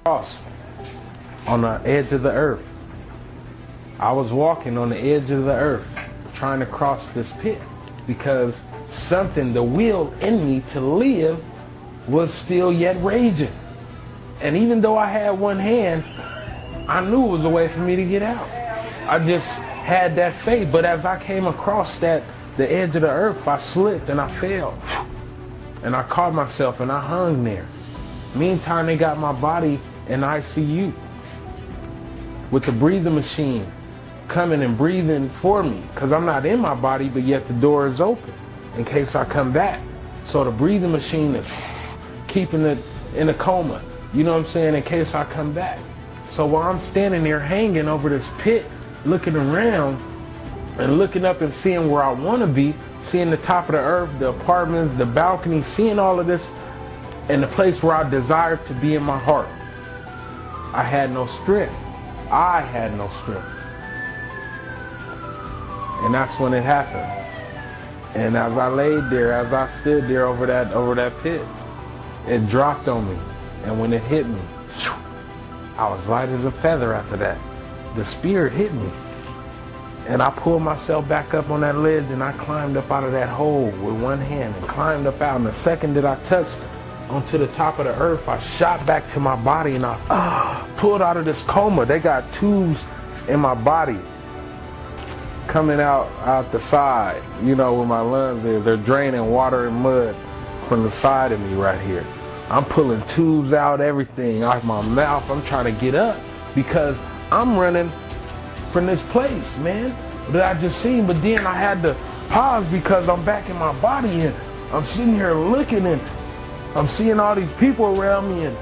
cross on the edge of the earth. I was walking on the edge of the earth trying to cross this pit because something, the will in me to live, was still yet raging. And even though I had one hand, I knew it was a way for me to get out. I just had that faith. But as I came across the edge of the earth, I slipped and I fell. And I caught myself and I hung there. Meantime, they got my body in ICU with the breathing machine coming and breathing for me, because I'm not in my body, but yet the door is open in case I come back. So the breathing machine is keeping it in a coma, you know what I'm saying, in case I come back. So while I'm standing there hanging over this pit, looking around and looking up and seeing where I want to be, seeing the top of the earth, the apartments, the balcony, seeing all of this, and the place where I desired to be in my heart, I had no strength. I had no strength. And that's when it happened. And as I laid there, as I stood there over that pit, it dropped on me. And when it hit me, I was light as a feather after that. The Spirit hit me. And I pulled myself back up on that ledge and I climbed up out of that hole with one hand and climbed up out. And the second that I touched onto the top of the earth, I shot back to my body and I pulled out of this coma. They got tubes in my body coming out the side, you know, where my lungs is. They're draining water and mud from the side of me right here. I'm pulling tubes out, everything out my mouth. I'm trying to get up because I'm running from this place, man, that I just seen. But then I had to pause because I'm back in my body and I'm sitting here looking and I'm seeing all these people around me and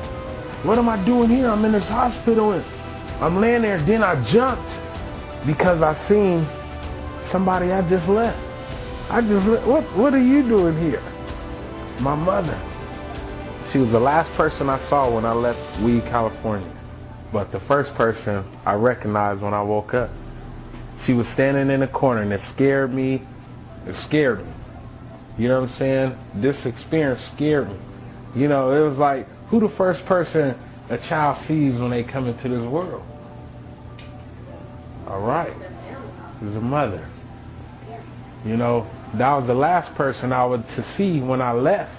what am I doing here? I'm in this hospital and I'm laying there. Then I jumped because I seen somebody I just left. What are you doing here? My mother. She was the last person I saw when I left Weed, California. But the first person I recognized when I woke up. She was standing in a corner and it scared me. It scared me. You know what I'm saying? This experience scared me. You know, it was like, who the first person a child sees when they come into this world? All right. It's a mother. You know, that was the last person I would to see when I left.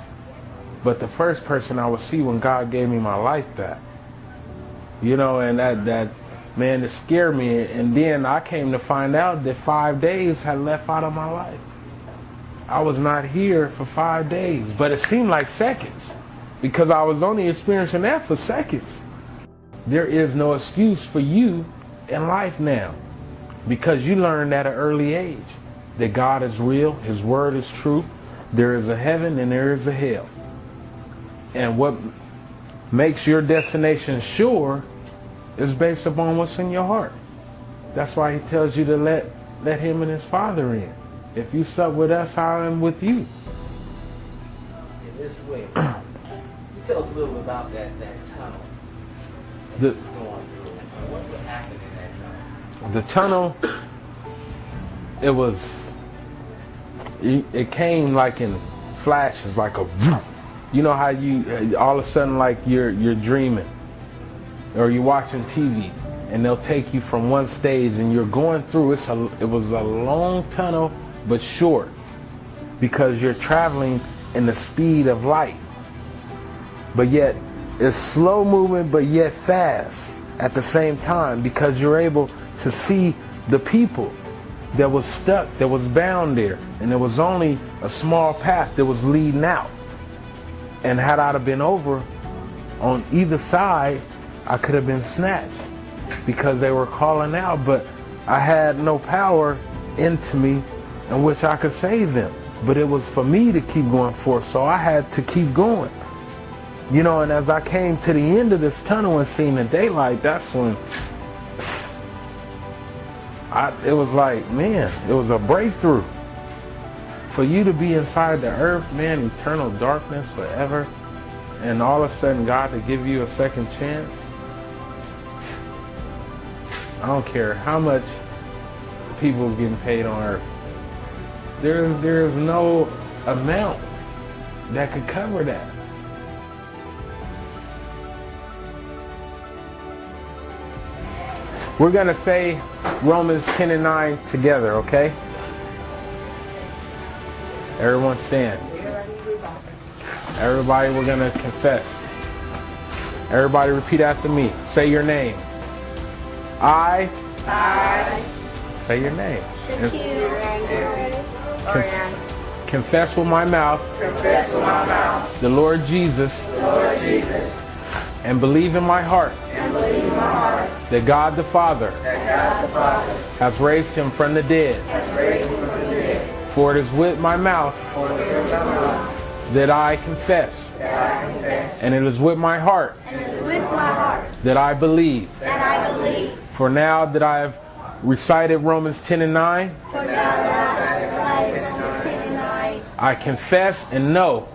But the first person I would see when God gave me my life back. You know, and that man, it scared me. And then I came to find out that 5 days had left out of my life. I was not here for 5 days, but it seemed like seconds because I was only experiencing that for seconds. There is no excuse for you in life now because you learned at an early age that God is real, His word is true. There is a heaven and there is a hell. And what makes your destination sure is based upon what's in your heart. That's why He tells you to let Him and His Father in. If you sup with us, I am with you. In this way, you tell us a little bit about that tunnel. What happened in that tunnel? The tunnel, it came like in flashes, like a, you know how you all of a sudden like you're dreaming or you're watching TV and they'll take you from one stage and you're going through. It was a long tunnel but short because you're traveling in the speed of light, but yet it's slow moving but yet fast at the same time because you're able to see the people that was stuck, that was bound there, and there was only a small path that was leading out. And had I been over on either side, I could have been snatched because they were calling out, but I had no power into me in which I could save them. But it was for me to keep going forth, so I had to keep going. You know, and as I came to the end of this tunnel and seen the daylight, that's when it was like, man, it was a breakthrough. For you to be inside the earth, man, eternal darkness forever, and all of a sudden God to give you a second chance. I don't care how much people is getting paid on earth. There's no amount that could cover that. We're going to say Romans 10 and 9 together, okay? Everyone stand. Everybody, we're going to confess. Everybody repeat after me. Say your name. I. Say your name. Confess with my mouth. The Lord Jesus. And believe in my heart. That God the Father. Has raised him from the dead. For it is with my mouth. That I confess. And it is with my heart. That I believe. For now that I have recited Romans 10 and 9. I confess and know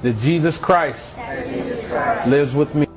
that Jesus Christ lives with me.